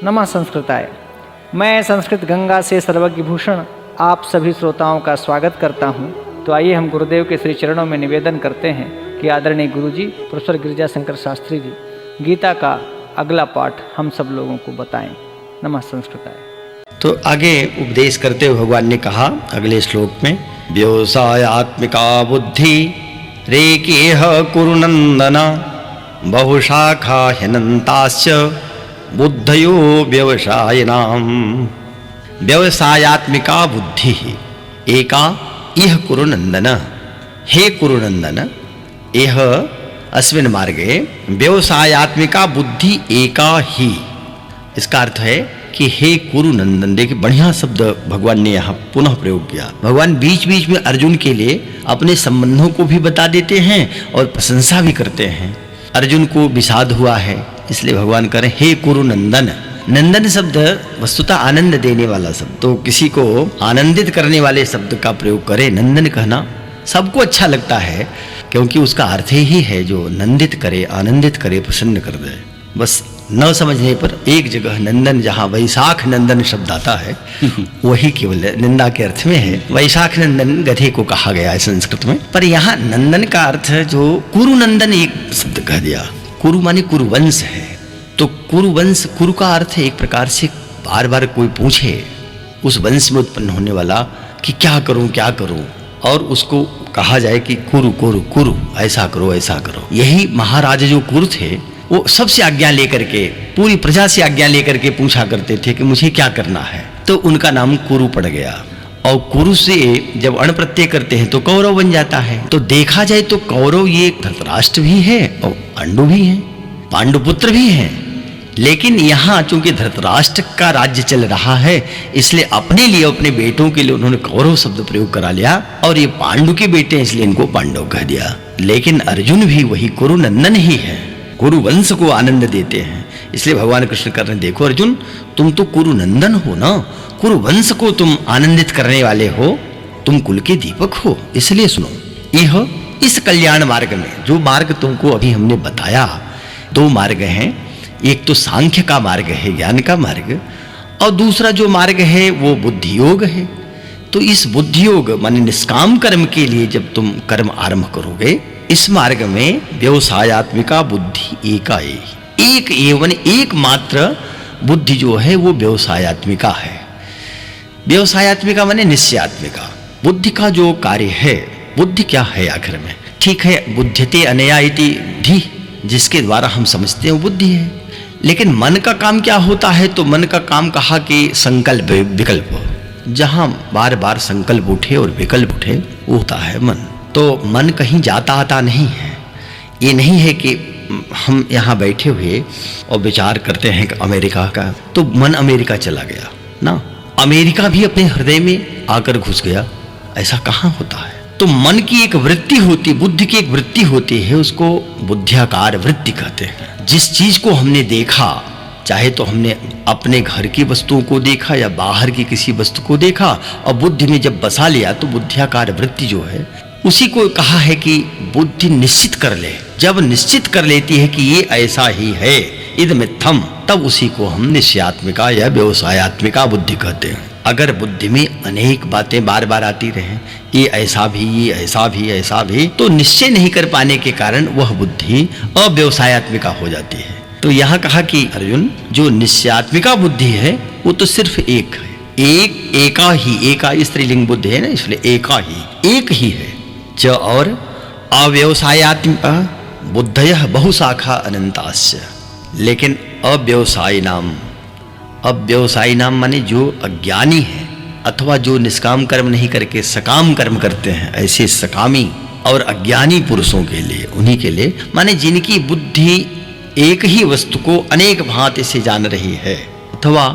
नमः संस्कृताय। मैं संस्कृत गंगा से सर्वज्ञ भूषण आप सभी श्रोताओं का स्वागत करता हूं। तो आइए हम गुरुदेव के श्री चरणों में निवेदन करते हैं कि आदरणीय गुरुजी प्रोफेसर गिरिजा शंकर शास्त्री जी गीता का अगला पाठ हम सब लोगों को बताएं। नमः संस्कृताय। तो आगे उपदेश करते हुए भगवान ने कहा अगले श्लोक में, व्यवसायात्मिका बुद्धि रेकेह कुरुनंदन बहुशाखा ह्यनंताश्च बुद्धयो व्यवसायिनाम। व्यवसायात्मिका बुद्धि एका इह कुरुनंदन। हे कुरुनंदन, यह अस्मिन् मार्गे व्यवसायात्मिका बुद्धि एका ही। इसका अर्थ है कि हे कुरुनंदन, देखिए बढ़िया शब्द भगवान ने यहाँ पुनः प्रयोग किया। भगवान बीच बीच में अर्जुन के लिए अपने संबंधों को भी बता देते हैं और प्रशंसा भी करते हैं। अर्जुन को विषाद हुआ है, इसलिए भगवान कह रहे हैं हे कुरुनंदन। नंदन शब्द वस्तुतः आनंद देने वाला शब्द, तो किसी को आनंदित करने वाले शब्द का प्रयोग करे। नंदन कहना सबको अच्छा लगता है, क्योंकि उसका अर्थ ही है जो नंदित करे, आनंदित करे, प्रसन्न कर दे। बस न समझने पर एक जगह नंदन, जहाँ वैशाख नंदन शब्द आता है वही केवल निंदा के अर्थ में है। वैशाख नंदन गधे को कहा गया है संस्कृत में, पर यहाँ नंदन का अर्थ जो कुरुनंदन एक शब्द कह दिया। कुरु माने कुरुवंश है, तो कुरुवंश, कुरु का अर्थ है एक प्रकार से बार बार कोई पूछे उस वंश में उत्पन्न होने वाला कि क्या करूं क्या करूं, और उसको कहा जाए कि कुरु कुरु कुरु, ऐसा करो ऐसा करो। यही महाराज जो कुरु थे वो सबसे आज्ञा लेकर के, पूरी प्रजा से आज्ञा लेकर के पूछा करते थे कि मुझे क्या करना है, तो उनका नाम कुरु पड़ गया। और कुरु से जब अण प्रत्यय करते हैं तो कौरव बन जाता है। तो देखा जाए तो कौरव ये धृतराष्ट्र भी है और पांडु भी है, पांडुपुत्र भी हैं। लेकिन यहाँ चूंकि धृतराष्ट्र का राज्य चल रहा है, इसलिए अपने लिए, अपने बेटों के लिए उन्होंने कौरव शब्द प्रयोग करा लिया, और ये पांडु के बेटे हैं इसलिए इनको पांडव कह दिया। लेकिन अर्जुन भी वही कुरुनंदन ही है, कुरुवंश को आनंद देते हैं। इसलिए भगवान कृष्ण कह रहे हैं, देखो अर्जुन, तुम तो कुरुनंदन हो ना, कुरुवंश को तुम आनंदित करने वाले हो, तुम कुल के दीपक हो। इसलिए सुनो, यह इस कल्याण मार्ग में, जो मार्ग तुमको अभी हमने बताया, दो मार्ग हैं। एक तो सांख्य का मार्ग है, ज्ञान का मार्ग, और दूसरा जो मार्ग है वो बुद्धि योग है। तो इस बुद्धि योग माने निष्काम कर्म के लिए जब तुम कर्म आरंभ करोगे, इस मार्ग में व्यवसायात्मिका बुद्धि एका एक एवं एकमात्र बुद्धि जो है वो व्यवसायात्मिका है। व्यवसायात्मिका माने निश्चयात्मिका। बुद्धि का जो कार्य है, बुद्धि क्या है आखिर में? ठीक है, बुद्ध्यते अनया इति धी, जिसके द्वारा हम समझते हैं वो बुद्धि है। लेकिन मन का काम क्या होता है? तो मन का काम कहा कि संकल्प विकल्प, जहां बार बार संकल्प उठे और विकल्प उठे वो होता है मन। तो मन कहीं जाता आता नहीं है। ये नहीं है कि हम यहाँ बैठे हुए और विचार करते हैं कि अमेरिका का, तो मन अमेरिका चला गया ना, अमेरिका भी अपने हृदय में आकर घुस गया, ऐसा कहाँ होता है? तो मन की एक वृत्ति होती, बुद्धि की एक वृत्ति होती है, उसको बुद्ध्याकार वृत्ति कहते हैं। जिस चीज को हमने देखा, चाहे तो हमने अपने घर की वस्तुओं को देखा या बाहर की किसी वस्तु को देखा, और बुद्धि में जब बसा लिया तो बुद्ध्याकार वृत्ति जो है उसी को कहा है कि बुद्धि निश्चित कर ले। जब निश्चित कर लेती है कि ये ऐसा ही है, इदमित्थम, तब उसी को हम निश्चयात्मिका या व्यवसायात्मिका बुद्धि कहते हैं। अगर बुद्धि में अनेक बातें बार बार आती रहें, ये ऐसा भी, ये ऐसा भी, ऐसा भी, तो निश्चय नहीं कर पाने के कारण वह बुद्धि अव्यवसायात्मिका हो जाती है। तो यहाँ कहा कि अर्जुन, जो निश्चयात्मिका बुद्धि है वो तो सिर्फ एक है, एका ही, एका स्त्रीलिंग बुद्धि है ना, इसलिए एका ही, एक ही है। च और अव्यवसायात्मिका बुद्धयः बहुशाखा अनंतास्य। लेकिन अव्यवसायी नाम माने जो अज्ञानी है अथवा जो निष्काम कर्म नहीं करके सकाम कर्म करते हैं, ऐसे सकामी और अज्ञानी पुरुषों के लिए, उन्हीं के लिए, माने जिनकी बुद्धि एक ही वस्तु को अनेक भांति से जान रही है। अथवा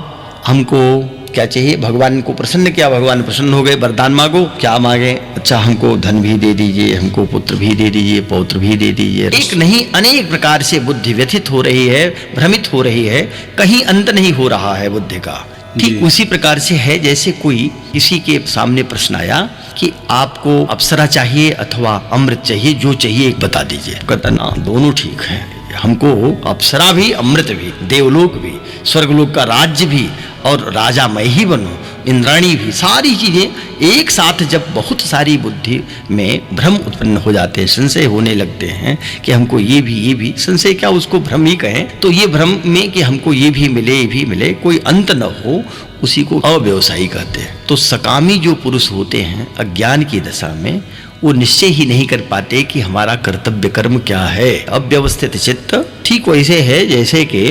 हमको क्या चाहिए, भगवान को प्रसन्न किया, भगवान प्रसन्न हो गए, वरदान मांगो, क्या मांगे? अच्छा, हमको धन भी दे दीजिए, हमको पुत्र भी दे दीजिए, पौत्र भी दे दीजिए। एक नहीं, अनेक प्रकार से बुद्धि व्यथित हो रही है, भ्रमित हो रही है, कहीं अंत नहीं हो रहा है बुद्धि का। ठीक उसी प्रकार से है जैसे कोई किसी के सामने प्रश्न आया कि आपको अप्सरा चाहिए अथवा अमृत चाहिए, जो चाहिए एक बता दीजिए। कहता ना, दोनों ठीक है, हमको अप्सरा भी, अमृत भी, देवलोक भी, स्वर्गलोक का राज्य भी, और राजा मैं ही बनूं, इंद्राणी भी, सारी चीजें एक साथ जब बहुत सारी बुद्धि में भ्रम उत्पन्न हो जाते हैं, संशय होने लगते हैं कि हमको ये भी, संशय क्या उसको भ्रम ही कहें, तो ये भ्रम में कि हमको ये भी मिले, कोई अंत न हो, उसी को अव्यवसायी कहते हैं। तो सकामी जो पुरुष होते हैं अज्ञान की दशा में, वो निश्चय ही नहीं कर पाते कि हमारा कर्तव्य कर्म क्या है। अव्यवस्थित चित्त ठीक वैसे है जैसे कि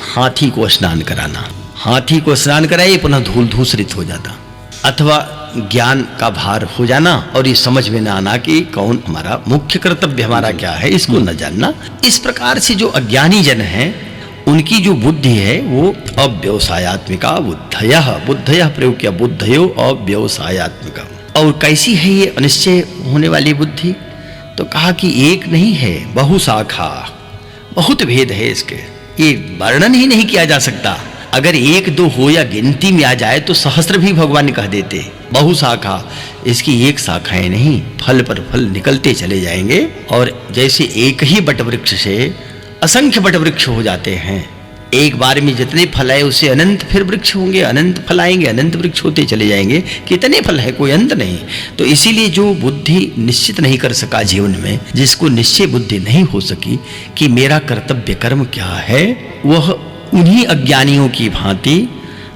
हाथी को स्नान कराना, हाथी को स्नान कराए पुनः धूल धूसरित हो जाता, अथवा ज्ञान का भार हो जाना और ये समझ में ना आना कि कौन हमारा मुख्य कर्तव्य हमारा क्या है, इसको न जानना। इस प्रकार से जो अज्ञानी जन हैं उनकी जो बुद्धि है वो अव्यवसायत्मिका बुद्धयः प्रयोग किया, बुद्धयो अव्यवसायत्मिका। और कैसी है ये अनिश्चय होने वाली बुद्धि? तो कहा कि एक नहीं है, बहुशाखा, बहुत भेद है इसके, ये वर्णन ही नहीं किया जा सकता। अगर एक दो हो या गिनती में आ जाए तो सहस्त्र भी भगवान कह देते। बहुशाखा, इसकी एक शाखाएं नहीं, फल पर फल निकलते चले जाएंगे। और जैसे एक ही बटवृक्ष से असंख्य बटवृक्ष हो जाते हैं, एक बार में जितने फल आए उससे अनंत फिर वृक्ष होंगे, अनंत फल आएंगे, अनंत वृक्ष होते चले जाएंगे। कितने फल है, कोई अंत नहीं। तो इसीलिए जो बुद्धि निश्चित नहीं कर सका जीवन में, जिसको निश्चय बुद्धि नहीं हो सकी कि मेरा कर्तव्य कर्म क्या है, वह उन्हीं अज्ञानियों की भांति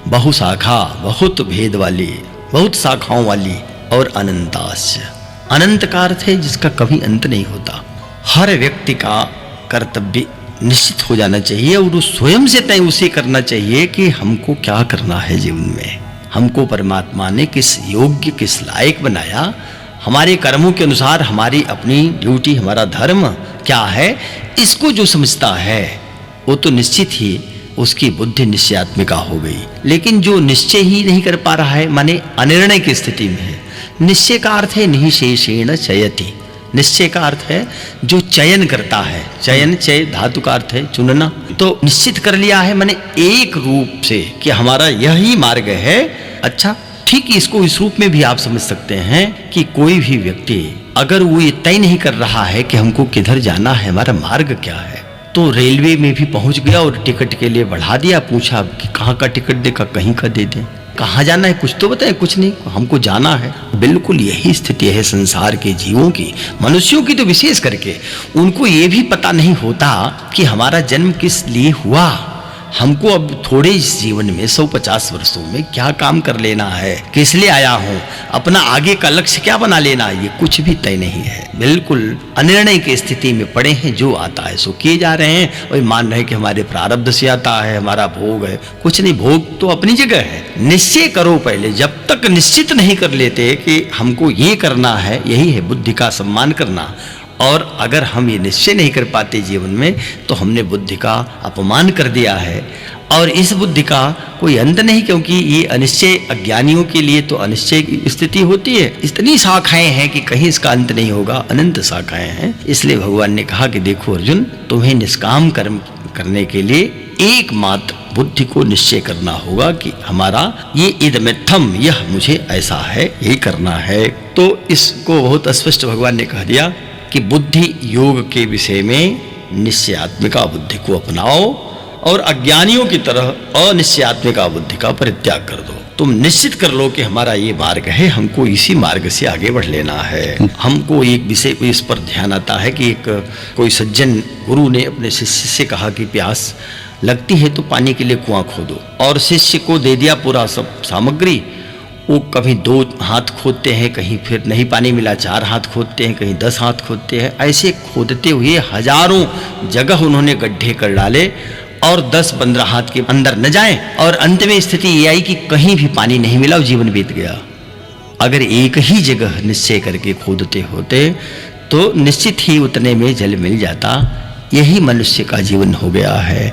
बहुशाखा, बहुत भेद वाली, बहुत शाखाओं वाली, और अनंतास्य, अनंत का अर्थ है जिसका कभी अंत नहीं होता। हर व्यक्ति का कर्तव्य निश्चित हो जाना चाहिए और वो स्वयं से तय उसे करना चाहिए कि हमको क्या करना है जीवन में, हमको परमात्मा ने किस योग्य, किस लायक बनाया, हमारे कर्मों के अनुसार हमारी अपनी ड्यूटी, हमारा धर्म क्या है, इसको जो समझता है वो तो निश्चित ही उसकी बुद्धि निश्चयात्मिका हो गई। लेकिन जो निश्चय ही नहीं कर पा रहा है, माने अनिर्णय की स्थिति में है। निश्चय का अर्थ है निःशेषेण चयति, निश्चय का अर्थ है जो चयन करता है, चयन, चय धातु का अर्थ है चुनना। तो निश्चित कर लिया है माने एक रूप से कि हमारा यही मार्ग है। अच्छा, ठीक इसको इस रूप में भी आप समझ सकते हैं कि कोई भी व्यक्ति अगर वो ये तय नहीं कर रहा है कि हमको किधर जाना है, हमारा मार्ग क्या है, तो रेलवे में भी पहुंच गया और टिकट के लिए बढ़ा दिया, पूछा कि कहाँ का टिकट दे, कहीं का दे दें, कहाँ जाना है कुछ तो बताए, कुछ नहीं, हमको जाना है। बिल्कुल यही स्थिति है संसार के जीवों की, मनुष्यों की तो विशेष करके। उनको ये भी पता नहीं होता कि हमारा जन्म किस लिए हुआ, हमको अब थोड़े इस जीवन में 150 वर्षों में क्या काम कर लेना है, किस लिए आया हूँ, अपना आगे का लक्ष्य क्या बना लेना, ये कुछ भी तय नहीं है। बिल्कुल अनिर्णय की स्थिति में पड़े हैं, जो आता है सो किए जा रहे हैं और मान रहे हैं कि हमारे प्रारब्ध से आता है, हमारा भोग है। कुछ नहीं, भोग तो अपनी जगह है। निश्चय करो पहले, जब तक निश्चित नहीं कर लेते कि हमको ये करना है, यही है बुद्धि का सम्मान करना। और अगर हम ये निश्चय नहीं कर पाते जीवन में, तो हमने बुद्धि का अपमान कर दिया है। और इस बुद्धि का कोई अंत नहीं, क्योंकि ये अनिश्चय अज्ञानियों के लिए तो अनिश्चय की स्थिति होती है। इतनी शाखाएं हैं कि कहीं इसका अंत नहीं होगा, अनंत शाखाएं हैं। इसलिए भगवान ने कहा कि देखो अर्जुन, तुम्हें निष्काम कर्म करने के लिए एकमात्र बुद्धि को निश्चय करना होगा कि हमारा ये इदमित्थम, यह मुझे ऐसा है, यही करना है। तो इसको बहुत स्पष्ट भगवान ने कह दिया कि बुद्धि योग के विषय में निश्चयात्मिका बुद्धि को अपनाओ और अज्ञानियों की तरह अनिश्चयात्मिका बुद्धि का परित्याग कर दो। तुम निश्चित कर लो कि हमारा ये मार्ग है, हमको इसी मार्ग से आगे बढ़ लेना है। हमको एक विषय पे इस पर ध्यान आता है कि एक कोई सज्जन गुरु ने अपने शिष्य से कहा कि प्यास लगती है तो पानी के लिए कुआं खोदो, और शिष्य को दे दिया पूरा सब सामग्री। वो कभी 2 हाथ खोदते हैं, कहीं फिर नहीं पानी मिला 4 हाथ खोदते हैं, कहीं 10 हाथ खोदते हैं। ऐसे खोदते हुए हजारों जगह उन्होंने गड्ढे कर डाले और 10-15 हाथ के अंदर न जाएं, और अंत में स्थिति ये आई कि कहीं भी पानी नहीं मिला और जीवन बीत गया। अगर एक ही जगह निश्चय करके खोदते होते तो निश्चित ही उतने में जल मिल जाता। यही मनुष्य का जीवन हो गया है।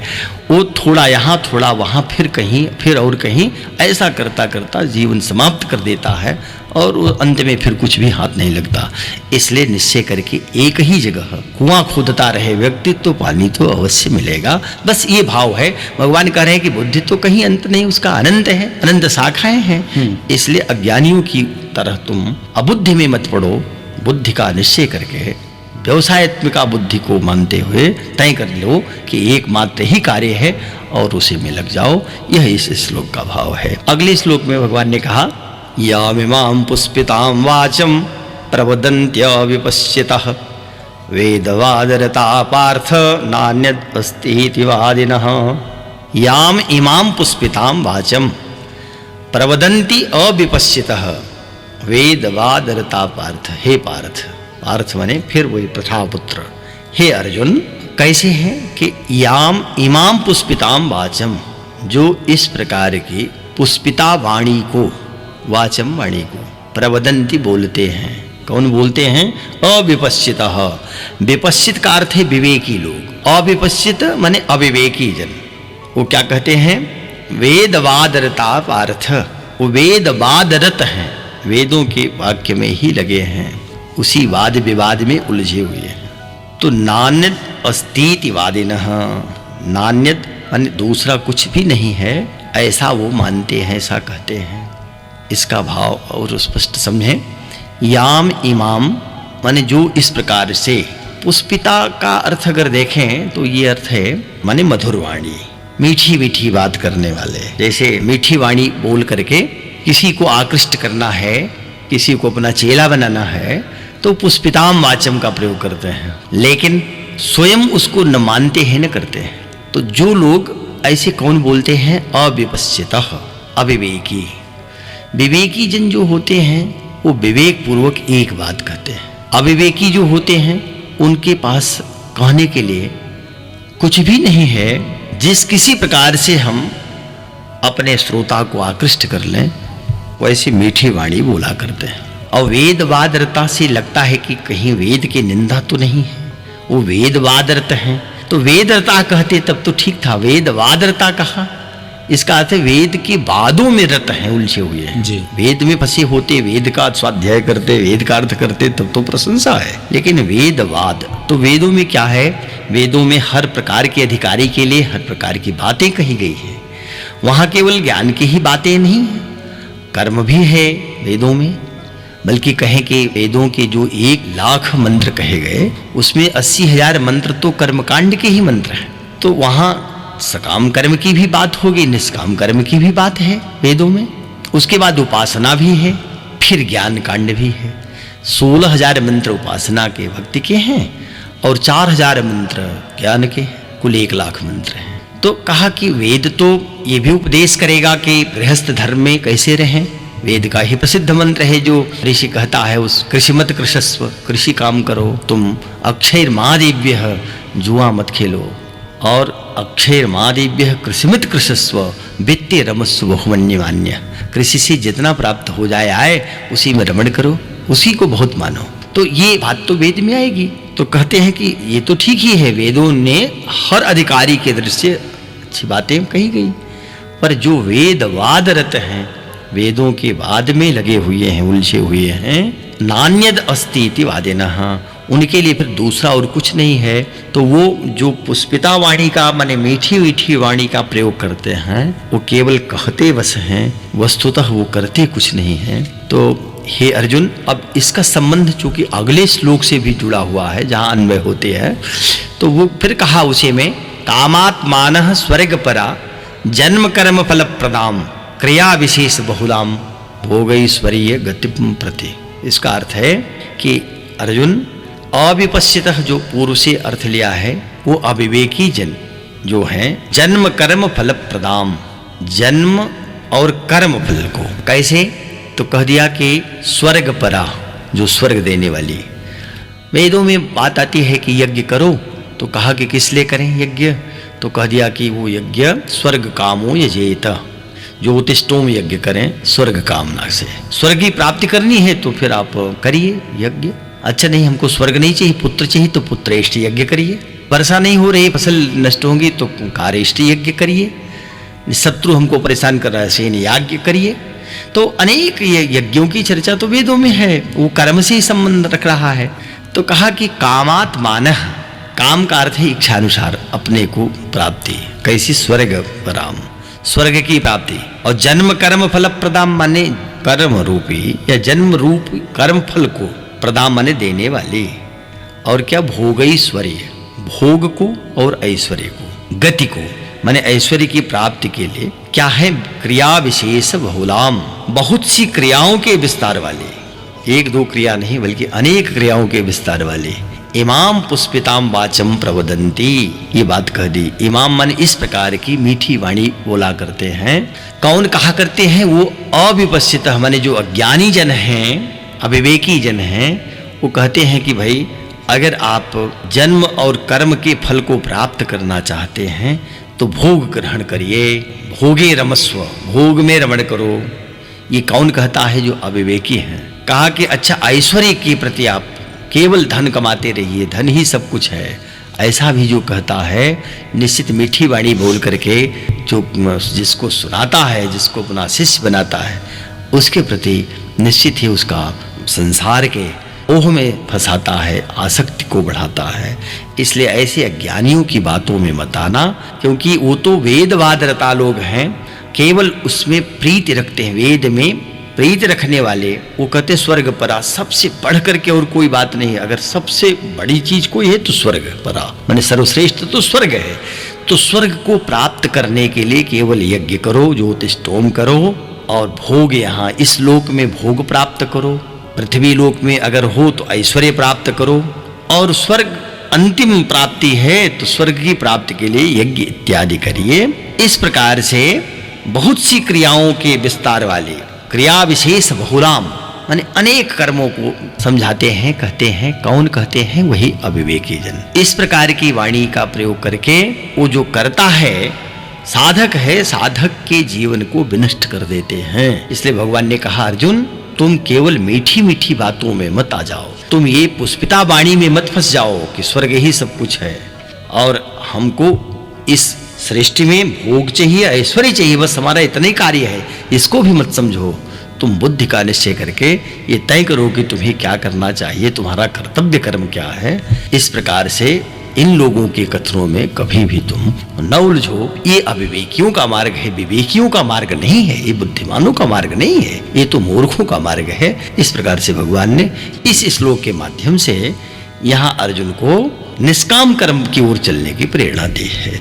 वो थोड़ा यहाँ थोड़ा वहाँ, फिर कहीं फिर और कहीं, ऐसा करता करता जीवन समाप्त कर देता है और अंत में फिर कुछ भी हाथ नहीं लगता। इसलिए निश्चय करके एक ही जगह कुआं खोदता रहे व्यक्ति, तो पानी तो अवश्य मिलेगा। बस ये भाव है। भगवान कह रहे हैं कि बुद्धि तो कहीं अंत नहीं, उसका अनंत है, अनंत शाखाएं हैं। इसलिए अज्ञानियों की तरह तुम अबुद्धि में मत पड़ो, बुद्धि का निश्चय करके व्यवसायत्मिका बुद्धि को मानते हुए तय कर लो कि एकमात्र ही कार्य है और उसी में लग जाओ। यह इस श्लोक का भाव है। अगले श्लोक में भगवान ने कहा, यामिमां पुष्पितां वाचं प्रवदन्त्य विपश्चितः वेदवादरता पार्थ नान्यत् अस्तीति वादिनः। याम इमां पुष्पितां वाचं प्रवदन्ति अविपश्चितः वेदवादरता पार्थ। हे पार्थ, पार्थ माने फिर वही प्रथापुत्र, हे अर्जुन, कैसे है कि याम इमाम पुष्पिताम वाचम, जो इस प्रकार की पुष्पिता वाणी को, वाचम वाणी को, प्रवदंती बोलते हैं। कौन बोलते हैं? अविपश्चितः। विपश्चित का अर्थ है विवेकी लोग, अविपश्चित माने अविवेकी जन। वो क्या कहते हैं? वेदवादरता पार्थ, वो वेदवादरत हैं, वेदों के वाक्य में ही लगे हैं, उसी वाद विवाद में उलझे हुए हैं। तो नान्यत अस्तीति वादिनः, नान्यत माने दूसरा कुछ भी नहीं है, ऐसा वो मानते हैं, ऐसा कहते हैं। इसका भाव और स्पष्ट समझें। याम इमाम माने जो इस प्रकार से, पुष्पिता का अर्थ अगर देखें तो ये अर्थ है माने मधुर वाणी, मीठी मीठी बात करने वाले। जैसे मीठी वाणी बोल करके किसी को आकृष्ट करना है, किसी को अपना चेला बनाना है, तो पुष्पिताम वाचम का प्रयोग करते हैं, लेकिन स्वयं उसको न मानते हैं न करते हैं। तो जो लोग ऐसे कौन बोलते हैं? अविपश्चितः, अविवेकी। विवेकी जन जो होते हैं वो विवेक पूर्वक एक बात कहते हैं। अविवेकी जो होते हैं उनके पास कहने के लिए कुछ भी नहीं है। जिस किसी प्रकार से हम अपने श्रोता को आकृष्ट कर लें वैसी मीठी वाणी बोला करते हैं। और वेदवादरता से लगता है कि कहीं वेद की निंदा तो नहीं है, वो वेदवादरत हैं। तो वेदरता कहते तब तो ठीक था, वेदवादरता कहा, इसका अर्थ वेद के वादों में रत हैं, उलझे हुए हैं जी। वेद में फंसे होते, वेद का स्वाध्याय करते, वेद का अर्थ करते, तब तो प्रशंसा है। लेकिन वेदवाद, तो वेदों में क्या है? वेदों में हर प्रकार के अधिकारी के लिए हर प्रकार की बातें कही गई हैं। वहाँ केवल ज्ञान की ही बातें नहीं है, कर्म भी है वेदों में। बल्कि कहें कि वेदों के जो 1,00,000 मंत्र कहे गए, उसमें 80,000 मंत्र तो कर्मकांड के ही मंत्र हैं। तो वहाँ सकाम कर्म की भी बात होगी, निष्काम कर्म की भी बात है वेदों में। उसके बाद उपासना भी है, फिर ज्ञान कांड भी है। 16,000 मंत्र उपासना के, भक्ति के हैं, और 4,000 मंत्र ज्ञान के, कुल 1,00,000 मंत्र हैं। तो कहा कि वेद तो ये भी उपदेश करेगा कि गृहस्थ धर्म में कैसे रहें। वेद का ही प्रसिद्ध मंत्र है जो ऋषि कहता है, उस कृषिमत कृषस्व, कृषि काम करो तुम, अक्षय महादेव्य जुआ मत खेलो, और अक्षय महादेव्य कृषिमित कृषस्व वित्तीय रमस्व बहुमन्यमान्य। कृषि से जितना प्राप्त हो जाए आए, उसी में रमण करो, उसी को बहुत मानो। तो ये बात तो वेद में आएगी। तो कहते हैं कि ये तो ठीक ही है, वेदों ने हर अधिकारी के दृष्टि अच्छी बातें कही गई, पर जो वेदवादरत हैं, वेदों के वाद में लगे हुए हैं, उलझे हुए हैं, नान्यद अस्ति इति वादिनः, उनके लिए फिर दूसरा और कुछ नहीं है। तो वो जो पुष्पिता वाणी का माने मीठी मीठी वाणी का प्रयोग करते हैं, वो केवल कहते बस हैं, वस्तुतः वो करते कुछ नहीं है। तो हे अर्जुन, अब इसका संबंध चूंकि अगले श्लोक से भी जुड़ा हुआ है जहाँ अन्वय होते हैं, तो वो फिर कहा उसे में, कामात्मानः स्वर्ग परा जन्म कर्म फल प्रदाम क्रिया विशेष बहुलाम भोगैश्वर्य गतिम प्रति। इसका अर्थ है कि अर्जुन, अविपश्चितः जो पूर्व से अर्थ लिया है, वो अविवेकी जन जो हैं, जन्म कर्म फल प्रदाम, जन्म और कर्म फल को कैसे, तो कह दिया कि स्वर्ग परा, जो स्वर्ग देने वाली। वेदों में बात आती है कि यज्ञ करो, तो कहा कि किस लिए करें यज्ञ, तो कह दिया कि वो यज्ञ स्वर्ग कामो यजेत, ज्योतिष्टोम यज्ञ करें स्वर्ग कामना से। स्वर्ग की प्राप्ति करनी है तो फिर आप करिए यज्ञ। अच्छा नहीं, हमको स्वर्ग नहीं चाहिए, पुत्र चाहिए, तो पुत्रेष्ट यज्ञ करिए। वर्षा नहीं हो रही, फसल नष्ट होंगी, तो कार्यष्ट यज्ञ करिए। शत्रु हमको परेशान कर रहा है, सेन याज्ञ करिए। तो अनेक यज्ञों की चर्चा तो वेदों में है, वो कर्म से ही संबंध रख रहा है। तो कहा कि कामात्मानः, काम का अर्थ है इच्छानुसार अपने को प्राप्ति, कैसी, स्वर्ग पराम, स्वर्ग की प्राप्ति। और जन्म कर्म फल प्रदाम माने कर्म रूपी या जन्म रूप कर्म फल को, प्रदाम माने देने वाली, और क्या भोगैश्वर्य, भोग को और ऐश्वर्य को, गति को, माने ऐश्वर्य की प्राप्ति के लिए क्या है, क्रिया विशेष बहुलाम, बहुत सी क्रियाओं के विस्तार वाले, एक दो क्रिया नहीं बल्कि अनेक क्रियाओं के विस्तार वाले, इमाम पुष्पिताम वाचम प्रवदंती, ये बात कह दी। इमाम मन इस प्रकार की मीठी वाणी बोला करते हैं। कौन कहा करते हैं? वो अविपस्सित, माने जो अज्ञानी जन हैं, अविवेकी जन हैं, वो कहते हैं कि भाई अगर आप जन्म और कर्म के फल को प्राप्त करना चाहते हैं तो भोग ग्रहण करिए, भोगे रमस्व, भोग में रमण करो। ये कौन कहता है? जो अविवेकी हैं। कहा कि अच्छा ऐश्वर्य के प्रति आप केवल धन कमाते रहिए, धन ही सब कुछ है, ऐसा भी जो कहता है, निश्चित मीठी वाणी बोल करके जो जिसको सुनाता है, जिसको अपना शिष्य बनाता है, उसके प्रति निश्चित ही उसका संसार के ओह में फंसाता है, आसक्ति को बढ़ाता है। इसलिए ऐसे अज्ञानियों की बातों में मत आना, क्योंकि वो तो वेदवाद रता लोग हैं, केवल उसमें प्रीति रखते हैं। वेद में प्रीति रखने वाले वो कहते स्वर्ग परा, सबसे बढ़ करके और कोई बात नहीं। अगर सबसे बड़ी चीज कोई है तो स्वर्ग परा, माने सर्वश्रेष्ठ तो स्वर्ग है। तो स्वर्ग को प्राप्त करने के लिए केवल यज्ञ करो, ज्योतिष्टोम करो, और भोग यहाँ इस लोक में भोग प्राप्त करो, पृथ्वी लोक में अगर हो तो ऐश्वर्य प्राप्त करो, और स्वर्ग अंतिम प्राप्ति है तो स्वर्ग की प्राप्ति के लिए यज्ञ इत्यादि करिए। इस प्रकार से बहुत सी क्रियाओं के विस्तार वाले, क्रिया विशेष बहुलाम, माने अनेक कर्मों को समझाते हैं, कहते हैं। कौन कहते हैं? वही अविवेकी जन। इस प्रकार की वाणी का प्रयोग करके वो जो करता है, साधक है, साधक के जीवन को विनष्ट कर देते हैं। इसलिए भगवान ने कहा, अर्जुन तुम केवल मीठी मीठी बातों में मत आ जाओ, तुम ये पुष्पिता वाणी में मत फंस जाओ कि स्वर्ग ही सब कुछ है और हमको इस सृष्टि में भोग चाहिए, ऐश्वर्य चाहिए, बस हमारा इतना ही कार्य है, इसको भी मत समझो। तुम बुद्धि का निश्चय करके ये तय करो कि तुम्हें क्या करना चाहिए, तुम्हारा कर्तव्य कर्म क्या है। इस प्रकार से इन लोगों के कथनों में कभी भी तुम न उलझो। ये अविवेकियों का मार्ग है, विवेकियों का मार्ग नहीं है, ये बुद्धिमानों का मार्ग नहीं है, ये तो मूर्खों का मार्ग है। इस प्रकार से भगवान ने इस श्लोक के माध्यम से यहाँ अर्जुन को निष्काम कर्म की ओर चलने की प्रेरणा दी है।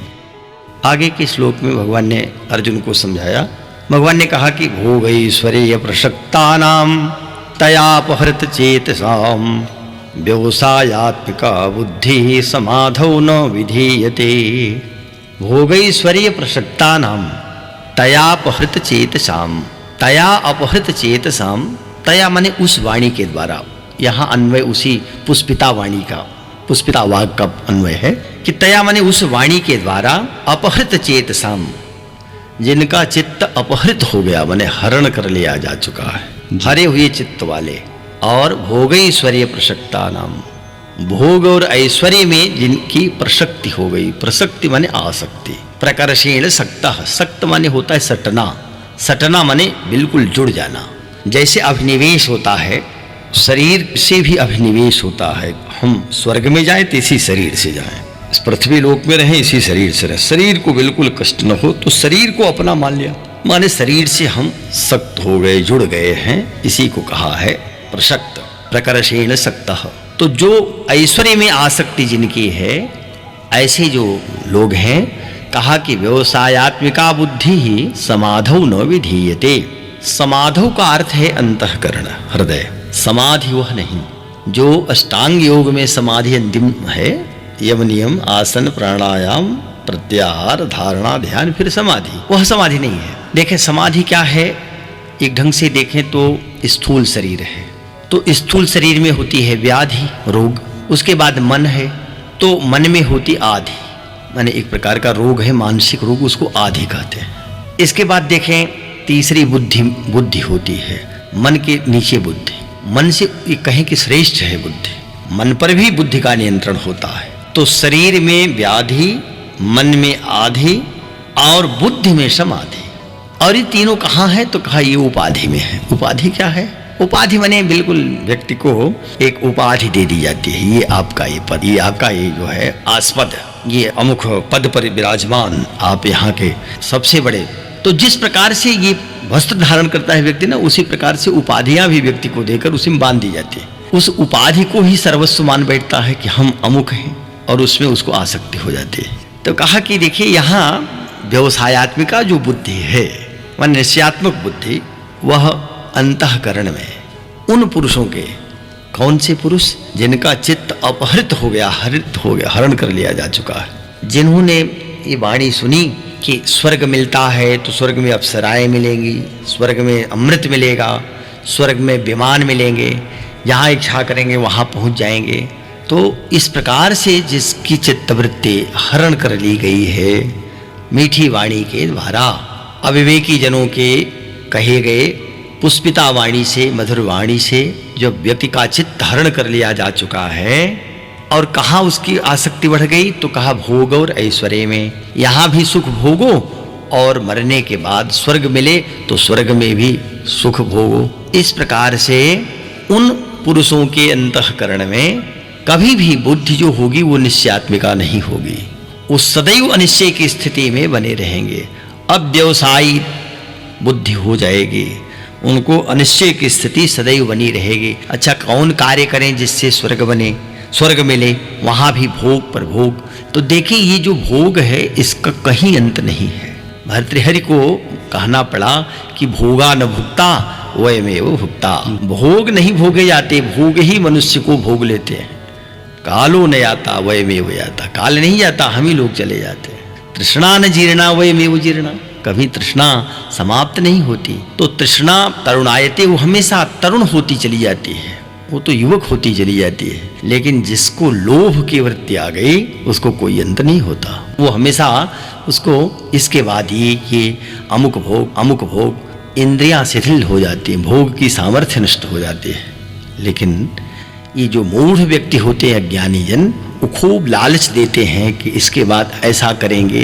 आगे के श्लोक में भगवान ने अर्जुन को समझाया। भगवान ने कहा कि भोगैश्वर्य प्रसक्तानाम तयापहृत चेतसाम व्यवसायात्मिका बुद्धि समाधौ न विधीयते। भोगैश्वर्य प्रसक्तानाम तयापहृत चेतसाम, तया अपहृत चेतसाम, तया माने उस वाणी के द्वारा, यहाँ अन्वय उसी पुष्पिता वाणी का, पुष्पिता वाक का अन्वय है कि तया माने उस वाणी के द्वारा, अपहृत चेतसाम, जिनका चित्त अपहृत हो गया, माने हरण कर लिया जा चुका है, हरे हुए चित्त वाले, और भोगैश्वर्य प्रसक्ता नाम, भोग और ऐश्वर्य में जिनकी प्रसक्ति हो गई, प्रसक्ति माने आसक्ति, प्रकर्षेण सक्तः, सक्त माने होता है सटना, सटना माने बिल्कुल जुड़ जाना। जैसे अभिनिवेश होता है, शरीर से भी अभिनिवेश होता है, हम स्वर्ग में जाएं तो इसी शरीर से जाएं, इस पृथ्वी लोक में रहें इसी शरीर से रहें, शरीर को बिल्कुल कष्ट न हो तो शरीर को अपना मान लिया, माने शरीर से हम सक्त हो गए, जुड़ गए हैं, इसी को कहा है प्रसक्त, प्रकर्षेण सक्तः। तो जो ऐश्वर्य में आसक्ति जिनकी है, ऐसे जो लोग हैं, कहा कि व्यवसायात्मिका बुद्धि ही समाधौ न विधीयते। समाधौ का अर्थ है अंतःकरण, हृदय। समाधि वह नहीं जो अष्टांग योग में समाधि अंतिम है, यम नियम आसन प्राणायाम प्रत्याहार धारणा ध्यान फिर समाधि, वह समाधि नहीं है। देखें समाधि क्या है, एक ढंग से देखें तो स्थूल शरीर है, तो स्थूल शरीर में होती है व्याधि रोग, उसके बाद मन है तो मन में होती आधि, माने एक प्रकार का रोग है मानसिक रोग, उसको आधि कहते हैं। इसके बाद देखें तीसरी बुद्धि होती है, मन के नीचे बुद्धि, मन से कहें कि श्रेष्ठ है बुद्धि, मन पर भी बुद्धि का नियंत्रण होता है। तो शरीर में व्याधि, मन में आधि और बुद्धि में समाधि, और ये तीनों कहाँ है तो कहा ये उपाधि में है। उपाधि क्या है? उपाधि माने बिल्कुल व्यक्ति को एक उपाधि दे दी जाती है, ये आपका ये पद, ये आपका ये जो है आस्पद, ये अमुख पद पर विराजमान, आप यहाँ के सबसे बड़े। तो जिस प्रकार से ये वस्त्र धारण करता है व्यक्ति ना, उसी प्रकार से उपाधियां भी व्यक्ति को देकर उसी में बांध दी जाती है। उस उपाधि को ही सर्वस्व मान बैठता है कि हम अमुक हैं, और उसमें उसको आसक्ति हो जाती है। तो कहा कि देखिए यहाँ व्यवसायात्मिका जो बुद्धि है, वह निश्चयात्मक बुद्धि, वह अंतःकरण में उन पुरुषों के, कौन से पुरुष जिनका चित्त अपहृत हो गया, हरित हो गया, हरण कर लिया जा चुका है, जिन्होंने ये वाणी सुनी कि स्वर्ग मिलता है तो स्वर्ग में अप्सराएं मिलेंगी, स्वर्ग में अमृत मिलेगा, स्वर्ग में विमान मिलेंगे, जहाँ इच्छा करेंगे वहाँ पहुँच जाएंगे। तो इस प्रकार से जिसकी चित्तवृत्ति हरण कर ली गई है मीठी वाणी के द्वारा, अविवेकी जनों के कहे गए पुष्पिता वाणी से, मधुर वाणी से जब व्यक्ति का चित्त हरण कर लिया जा चुका है, और कहाँ उसकी आसक्ति बढ़ गई, तो कहा भोग और ऐश्वर्य में। यहाँ भी सुख भोगो और मरने के बाद स्वर्ग मिले तो स्वर्ग में भी सुख भोगो। इस प्रकार से उन पुरुषों के अंतःकरण में कभी भी बुद्धि जो होगी वो निश्चयात्मिका नहीं होगी, वो सदैव अनिश्चय की स्थिति में बने रहेंगे। अब व्यवसायी बुद्धि हो जाएगी, उनको अनिश्चय की स्थिति सदैव बनी रहेगी। अच्छा, कौन कार्य करें जिससे स्वर्ग बने, स्वर्ग मिले, वहाँ भी भोग पर भोग। तो देखिए ये जो भोग है इसका कहीं अंत नहीं है। भर्तृहरि को कहना पड़ा कि भोगा न भुक्ता वयमेव भुक्ता। भोग नहीं भोगे जाते, भोग ही मनुष्य को भोग लेते हैं। कालो न जाता वयमेव जाता, काल नहीं जाता, हम ही लोग चले जाते हैं। तृष्णा न जीर्णा वयमेव जीर्णा, कभी तृष्णा समाप्त नहीं होती। तो तृष्णा तरुणायते, वो हमेशा तरुण होती चली जाती है, वो तो युवक होती चली जाती है। लेकिन जिसको लोभ की वृत्ति आ गई उसको कोई अंत नहीं होता, वो हमेशा उसको इसके बाद ये अमुक भोग, इंद्रियां शिथिल हो जाती हैं, भोग की सामर्थ्य नष्ट हो जाती है। लेकिन ये जो मूढ़ व्यक्ति होते हैं, अज्ञानी जन, वो खूब लालच देते हैं कि इसके बाद ऐसा करेंगे,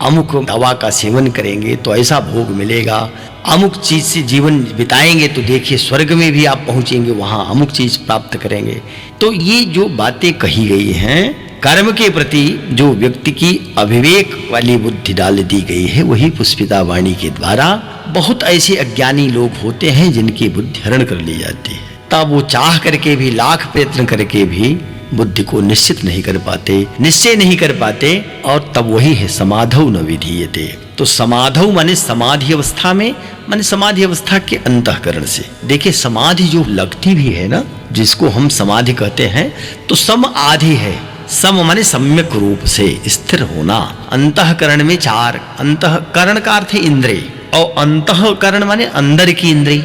अमुक दवा का सेवन करेंगे तो ऐसा भोग मिलेगा, अमुक चीज से जीवन बिताएंगे तो देखिए स्वर्ग में भी आप पहुंचेंगे, वहां अमुक चीज प्राप्त करेंगे। तो ये जो बातें कही गई हैं, कर्म के प्रति जो व्यक्ति की अविवेक वाली बुद्धि डाल दी गई है, वही पुष्पिता वाणी के द्वारा बहुत ऐसे अज्ञानी लोग होते हैं जिनकी बुद्धि हरण कर ली जाती है। तब वो चाह करके भी, लाख प्रयत्न करके भी बुद्धि को निश्चित नहीं कर पाते, निश्चय नहीं कर पाते, और तब वही है समाधौ न विधीयते। तो समाधौ माने समाधि अवस्था में, माने समाधि अवस्था के अंतःकरण से। देखिए समाधि जो लगती भी है ना, जिसको हम समाधि कहते हैं, तो सम आधि है। सम माने सम्यक रूप से स्थिर होना। अंतःकरण में चार, अंतःकरण का अर्थ है इंद्रिय, और अंतःकरण माने अंदर की इंद्रिय।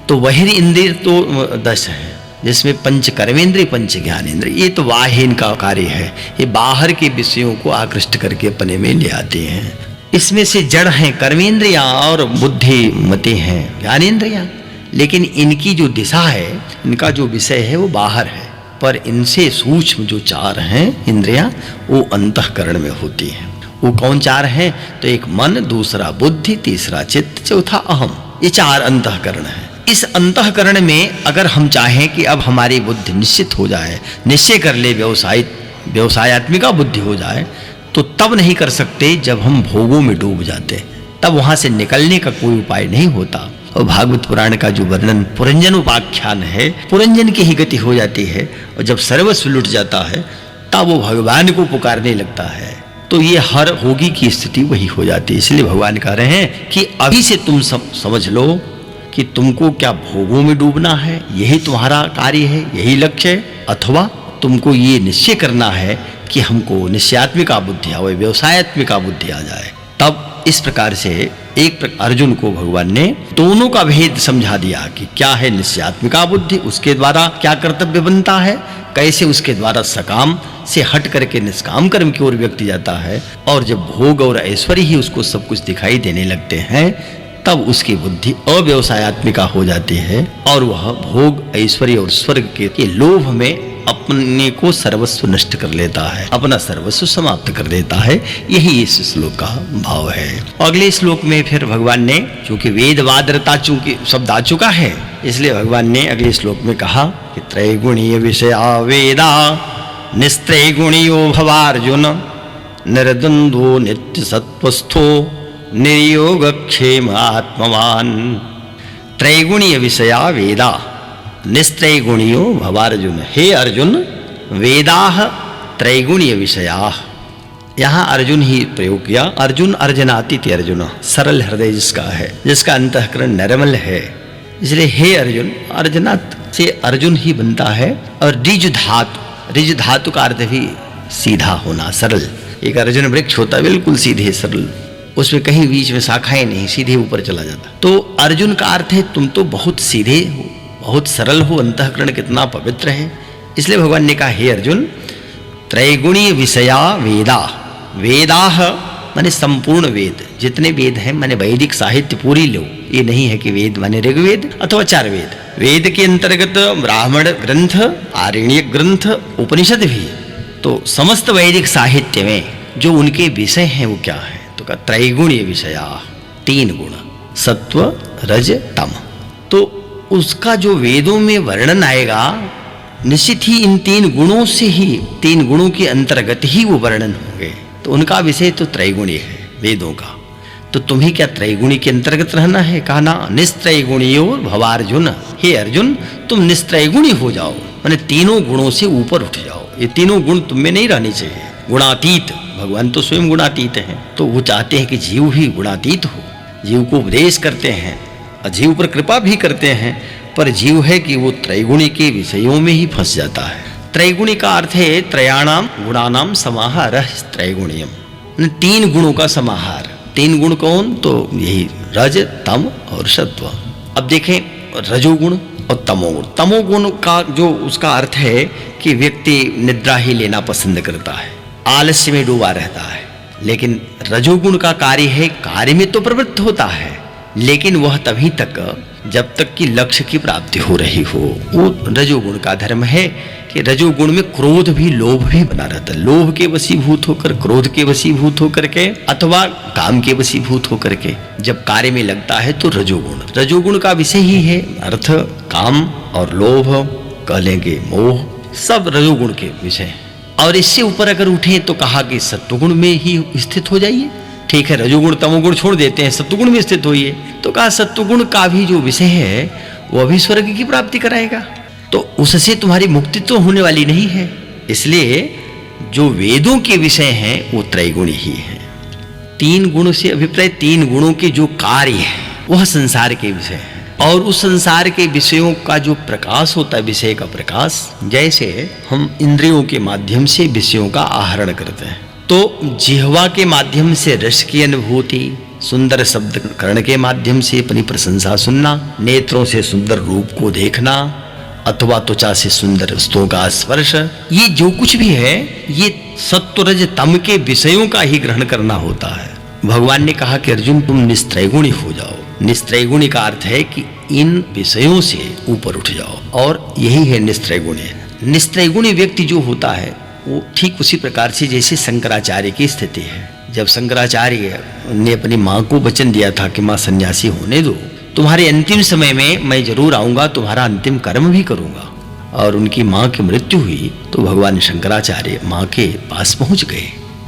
तो बहिर इंद्रिय तो 10 है, जिसमें पंच कर्मेंद्रिय, पंच ज्ञानेंद्रिय, ये तो बाह्य इनका कार्य है, ये बाहर के विषयों को आकृष्ट करके अपने में ले आते हैं। इसमें से जड़ हैं कर्मेंद्रियां और बुद्धिमती हैं ज्ञानेंद्रियां, लेकिन इनकी जो दिशा है, इनका जो विषय है वो बाहर है। पर इनसे सूक्ष्म जो चार हैं इंद्रियां, वो अंतःकरण में होती हैं। वो कौन चार हैं? तो एक मन, दूसरा बुद्धि, तीसरा चित्त, चौथा अहम। ये चार अंतःकरण हैं। इस अंतःकरण में अगर हम चाहें कि अब हमारी बुद्धि निश्चित हो जाए, निश्चय कर ले, व्यवसायात्मिका बुद्धि हो जाए, तो तब नहीं कर सकते जब हम भोगों में डूब जाते, तब वहां से निकलने का कोई उपाय नहीं होता। और भागवत पुराण का जो वर्णन पुरंजन उपाख्यान है, पुरंजन की ही गति हो जाती है, और जब सर्वस्व लुट जाता है तब वो भगवान को पुकारने लगता है। तो ये हर होगी की स्थिति वही हो जाती है। इसलिए भगवान कह रहे हैं कि अभी से तुम समझ लो कि तुमको क्या भोगों में डूबना है, यही तुम्हारा कार्य है, यही लक्ष्य है, अथवा तुमको ये निश्चय करना है कि हमको निश्चयात्मिका बुद्धि आवे, व्यवसायात्मिका बुद्धि आ जाए। तब इस प्रकार से अर्जुन को भगवान ने दोनों का भेद समझा दिया कि क्या है निश्चयात्मिका बुद्धि, उसके द्वारा क्या कर्तव्य बनता है, कैसे उसके द्वारा सकाम से हट करके निष्काम कर्म की ओर व्यक्ति जाता है। और जब भोग और ऐश्वर्य ही उसको सब कुछ दिखाई देने लगते हैं, तब उसकी बुद्धि अव्यवसायात्मिका हो जाती है, और वह भोग, ऐश्वर्य और स्वर्ग के लोभ में अपने को सर्वस्व नष्ट कर लेता है, अपना सर्वस्व समाप्त कर देता है। यही इस श्लोक का भाव है। अगले श्लोक में फिर भगवान ने, चूंकि वेदवादरता चूंकि शब्द आ चुका है, इसलिए भगवान ने अगले श्लोक में कहा कि त्रैगुणीय विषया वेदा निस्त्रैगुणीयो भवार्जुन निर्द्वंद्वो नित्य सत्वस्थो निर्योगक्षेम आत्मवान। त्रैगुणीय विषया वेदा, निस्त्रैगुणियो भवार्जुन। हे अर्जुन, वेदाः त्रैगुणीय विषयाः। यहाँ अर्जुन ही प्रयोग किया। अर्जुन अर्जनाति थे, अर्जुन सरल हृदय जिसका है, जिसका अंतःकरण निर्मल है, इसलिए हे अर्जुन, अर्जनात से अर्जुन ही बनता है। और रिज धातु का अर्थ भी सीधा होना, सरल। एक अर्जुन वृक्ष होता बिल्कुल सीधे सरल, उसमें कहीं बीच में शाखाएं नहीं, सीधे ऊपर चला जाता। तो अर्जुन का अर्थ है तुम तो बहुत सीधे हो, बहुत सरल हो, अंतःकरण कितना पवित्र है। इसलिए भगवान ने कहा हे अर्जुन, त्रैगुणीय विषया वेदा। वेदाह माने संपूर्ण वेद, जितने वेद हैं माने वैदिक साहित्य पूरी लो। ये नहीं है कि वेद माने ऋग्वेद अथवा 4 वेद। वेद के अंतर्गत ब्राह्मण ग्रंथ, आरण्यक ग्रंथ, उपनिषद भी। तो समस्त वैदिक साहित्य में जो उनके विषय हैं वो क्या है, तो का त्रैगुणीय विषया, 3 गुण, सत्व रज तम। तो उसका जो वेदों में वर्णन आएगा, निश्चित ही इन 3 गुणों से ही, 3 गुणों के अंतर्गत ही वो वर्णन होंगे। तो उनका विषय तो त्रैगुणी है वेदों का। तो तुम्हें क्या त्रैगुणी के अंतर्गत रहना है? कहा ना, निस्त्रैगुणियो भवार्जुन। हे अर्जुन, तुम निस्त्रैगुणी हो जाओ, माने तीनों गुणों से ऊपर उठ जाओ। ये तीनों गुण तुम में नहीं रहने चाहिए। गुणातीत, भगवान तो स्वयं गुणातीत हैं, तो वो चाहते हैं कि जीव भी गुणातीत हो। जीव को उपदेश करते हैं और जीव पर कृपा भी करते हैं, पर जीव है कि वो त्रैगुणी के विषयों में ही फंस जाता है। त्रैगुणी का अर्थ है त्रयाणाम गुणानाम समाहारः त्रैगुण्यम, 3 गुणों का समाहार। 3 गुण कौन? तो यही रज, तम और सत्व। अब देखें रजोगुण और तमोगुण। तमोगुण का जो उसका अर्थ है कि व्यक्ति निद्रा ही लेना पसंद करता है, आलस्य में डूबा रहता है। लेकिन रजोगुण का कार्य है, कार्य में तो प्रवृत्त होता है, लेकिन वह तभी तक जब तक कि लक्ष्य की प्राप्ति हो रही हो। वो रजोगुण का धर्म है कि रजोगुण में क्रोध भी, लोभ भी बना रहता है। लोभ के वशीभूत होकर, क्रोध के वशीभूत होकर के, अथवा काम के वशीभूत होकर के जब कार्य में लगता है तो रजोगुण। रजोगुण का विषय ही है अर्थ, काम और लोभ, कह लेंगे मोह, सब रजोगुण के विषय हैं। और इससे ऊपर अगर उठे तो कहा कि सत्वगुण में ही स्थित हो जाइए। ठीक है, रजोगुण तमोगुण छोड़ देते हैं, सत्वगुण में स्थित होइए। तो कहा सत्वगुण का भी जो विषय है वह भी स्वर्ग की प्राप्ति कराएगा, तो उससे तुम्हारी मुक्ति तो होने वाली नहीं है। इसलिए जो वेदों के विषय हैं वो त्रैगुणी ही हैं। 3 गुण से अभिप्राय 3 गुणों के जो कार्य है वह संसार के विषय है। और उस संसार के विषयों का जो प्रकाश होता है, विषय का प्रकाश, जैसे हम इंद्रियों के माध्यम से विषयों का आहरण करते हैं, तो जिह्वा के माध्यम से रस की अनुभूति, सुंदर शब्द कर्ण के माध्यम से अपनी प्रशंसा सुनना, नेत्रों से सुंदर रूप को देखना, अथवा त्वचा से सुंदर वस्तुओं का स्पर्श, ये जो कुछ भी है ये सत्वरज तम के विषयों का ही ग्रहण करना होता है। भगवान ने कहा कि अर्जुन तुम निस्त्रैगुणी हो जाओ। निस्त्रैगुणी का अर्थ है कि इन विषयों से ऊपर उठ जाओ, और यही है निस्त्रैगुणी। निस्त्रैगुणी व्यक्ति जो होता है वो ठीक उसी प्रकार से जैसे शंकराचार्य की स्थिति है। जब शंकराचार्य ने अपनी माँ को वचन दिया था कि माँ सन्यासी होने दो, तुम्हारे अंतिम समय में मैं जरूर आऊँगा, तुम्हारा अंतिम कर्म भी करूँगा। और उनकी माँ की मृत्यु हुई तो भगवान शंकराचार्य माँ के पास पहुँच गए।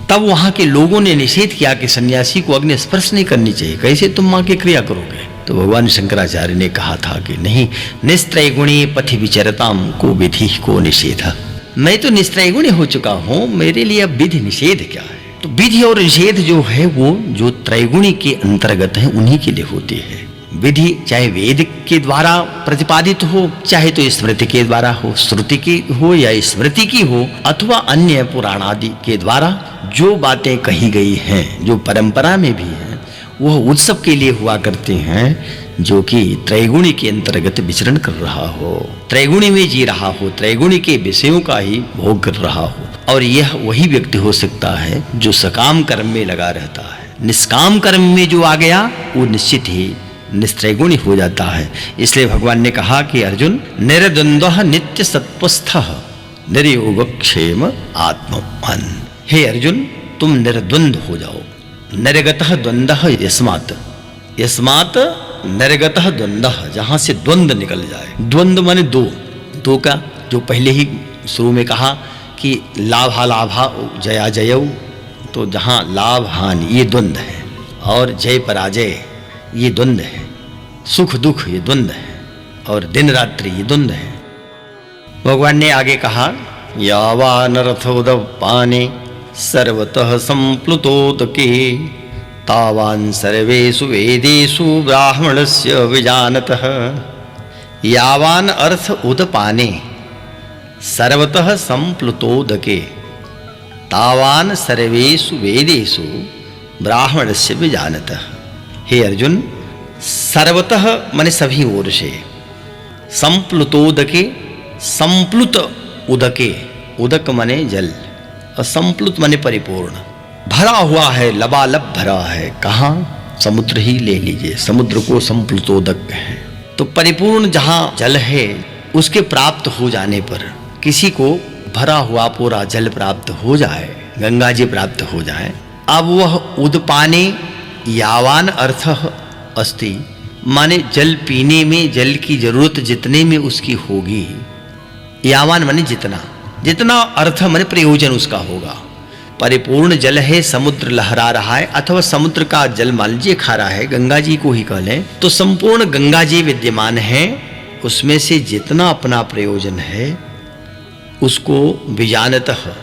तब वहाँ के लोगों ने निषेध किया कि सन्यासी को अग्नि स्पर्श नहीं करनी चाहिए, कैसे तुम माँ की क्रिया करोगे? तो भगवान शंकराचार्य ने कहा था कि नहीं, निस्त्रैगुणी पथि विचरताम को विधि को निषेध। मैं तो निस्त्रैगुणी हो चुका हूँ, मेरे लिए अब विधि निषेध क्या है? तो विधि और निषेध जो है वो जो त्रैगुणी के अंतर्गत है उन्हीं के लिए होती है। विधि चाहे वेद के द्वारा प्रतिपादित हो, चाहे तो स्मृति के द्वारा हो, श्रुति की हो या स्मृति की हो, अथवा अन्य पुराण आदि के द्वारा जो बातें कही गई हैं, जो परंपरा में भी हैं, वह उत्सव के लिए हुआ करते हैं जो कि त्रैगुणी के अंतर्गत विचरण कर रहा हो, त्रैगुणी में जी रहा हो, त्रैगुणी के विषयों का ही भोग कर रहा हो। और यह वही व्यक्ति हो सकता है जो सकाम कर्म में लगा रहता है। निष्काम कर्म में जो आ गया वो निश्चित ही निस्त्रैगुणी हो जाता है। इसलिए भगवान ने कहा कि अर्जुन निर्द्वंद्वः नित्य सत्वस्थः निर्योगक्षेम आत्मवान्। हे अर्जुन तुम निर्द्वंद हो जाओ। निर्गतः द्वंद्वः यस्मात्, यस्मात् निर्गतः द्वंद्वः, जहाँ से द्वंद्व निकल जाए। द्वंद्व माने दो का, जो पहले ही शुरू में कहा कि लाभा लाभा जया जयऊ, तो जहाँ लाभ हानि ये द्वंद्व है, और जय पराजय ये द्वंद्व है, सुख दुख ये द्वंद्व है, और दिन रात्रि ये द्वंद्व है। भगवान ने आगे कहा, यावानर्थोदपाने सर्वतः संप्लुतोदके तावान् सर्वेषु वेदेषु ब्राह्मणस्य विजानतः। यावान अर्थ उदपाने सर्वतः संप्लुतोदके तावान सर्वेषु वेदेषु ब्राह्मणस्य विजानतः। हे अर्जुन, सर्वतः माने सभी ओर से, संप्लुतोदके, संप्लुत उदके, उदक माने जल और संप्लुत माने परिपूर्ण, भरा हुआ है, लबालब भरा है। कहाँ? समुद्र ही ले लीजिए, समुद्र को संप्लुतोदक है। तो परिपूर्ण जहाँ जल है उसके प्राप्त हो जाने पर किसी को भरा हुआ पूरा जल प्राप्त हो जाए, गंगा जी प्राप्त हो जाए, अब वह उदपाने यावान अर्थ अस्ति, माने जल पीने में जल की जरूरत जितने में उसकी होगी, यावान माने जितना, जितना अर्थ माने प्रयोजन उसका होगा। परिपूर्ण जल है, समुद्र लहरा रहा है, अथवा समुद्र का जल मान लीजिए खा रहा है, गंगा जी को ही कह लें, तो संपूर्ण गंगा जी विद्यमान है, उसमें से जितना अपना प्रयोजन है उसको विजानतः,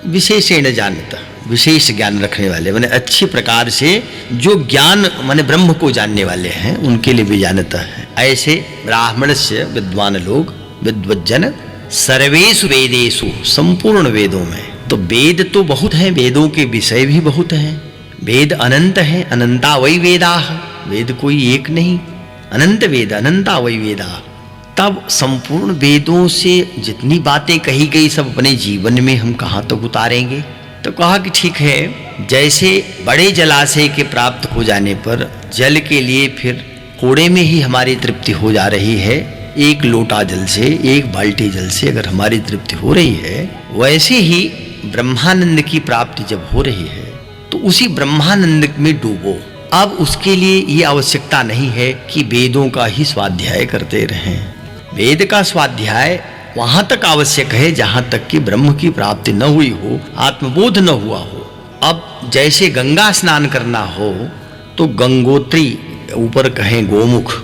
विशेषेण जानतः, विशेष ज्ञान रखने वाले, माने अच्छी प्रकार से जो ज्ञान माने ब्रह्म को जानने वाले हैं उनके लिए विजानतः है। ऐसे ब्राह्मणस्य विद्वान लोग, विद्वज्जन, सर्वेषु वेदेषु, संपूर्ण वेदों में, तो वेद तो बहुत हैं, वेदों के विषय भी बहुत हैं, वेद अनंत हैं, अनंता वै वेदाः, वेद कोई एक नहीं, अनंत वेद, अनंता वै वेदाः। तब संपूर्ण वेदों से जितनी बातें कही गई सब अपने जीवन में हम कहाँ तक उतारेंगे? तो कहा कि ठीक है, जैसे बड़े जलाशय के प्राप्त हो जाने पर जल के लिए फिर थोड़े में ही हमारी तृप्ति हो जा रही है, एक लोटा जल से, एक बाल्टी जल से अगर हमारी तृप्ति हो रही है, वैसे ही ब्रह्मानंद की प्राप्ति जब हो रही है तो उसी ब्रह्मानंद में डूबो। अब उसके लिए ये आवश्यकता नहीं है कि वेदों का ही स्वाध्याय करते रहें। वेद का स्वाध्याय वहां तक आवश्यक है जहां तक कि ब्रह्म की प्राप्ति न हुई हो, आत्मबोध न हुआ हो। अब जैसे गंगा स्नान करना हो तो गंगोत्री, ऊपर कहें गोमुख,